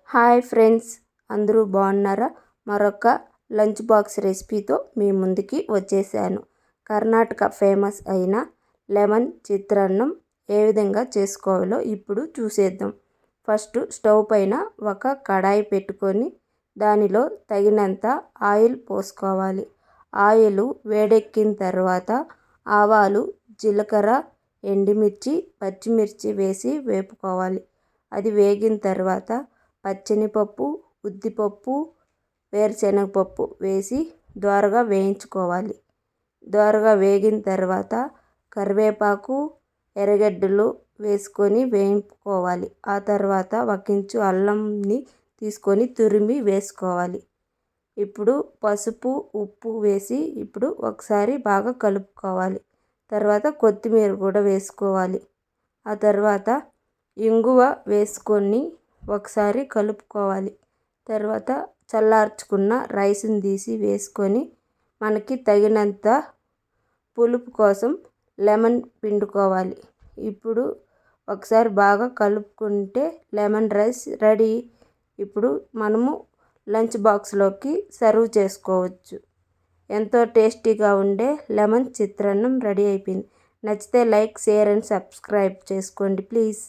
Hi friends, అందరూ బాగున్నారా? మరొక లంచ్ బాక్స్ రెసిపీతో మీ ముందుకి వచ్చేసాను. కర్ణాటక ఫేమస్ అయిన లెమన్ చిత్రాన్నం ఏ విధంగా చేసుకోవాలో ఇప్పుడు చూసేద్దాం. ఫస్ట్ స్టవ్ పైన ఒక కడాయి పెట్టుకొని దానిలో తగినంత ఆయిల్ పోసుకోవాలి. ఆయిల్ వేడెక్కిన తర్వాత ఆవాలు, జీలకర్ర, ఎండుమిర్చి, పచ్చిమిర్చి వేసి వేపుకోవాలి. అది వేగిన తర్వాత పచ్చెనగపప్పు, ఉద్దిపప్పు, వేరుశనగపప్పు వేసి దోరగా వేయించుకోవాలి. దోరగా వేగిన తర్వాత కరివేపాకు, ఎర్రగడ్డలు వేసుకొని వేయించుకోవాలి. ఆ తర్వాత ఒక ఇంచు అల్లంని తీసుకొని తురిమి వేసుకోవాలి. ఇప్పుడు పసుపు, ఉప్పు వేసి ఇప్పుడు ఒకసారి బాగా కలుపుకోవాలి. తర్వాత కొత్తిమీర కూడా వేసుకోవాలి. ఆ తర్వాత ఇంగువ వేసుకొని ఒకసారి కలుపుకోవాలి. తర్వాత చల్లార్చుకున్న రైస్ని తీసి వేసుకొని మనకి తగినంత పులుపు కోసం లెమన్ పిండుకోవాలి. ఇప్పుడు ఒకసారి బాగా కలుపుకుంటే లెమన్ రైస్ రెడీ. ఇప్పుడు మనము లంచ్ బాక్స్లోకి సర్వ్ చేసుకోవచ్చు. ఎంతో టేస్టీగా ఉండే లెమన్ చిత్రాన్నం రెడీ అయిపోయింది. నచ్చితే లైక్, షేర్ అండ్ సబ్స్క్రైబ్ చేసుకోండి ప్లీజ్.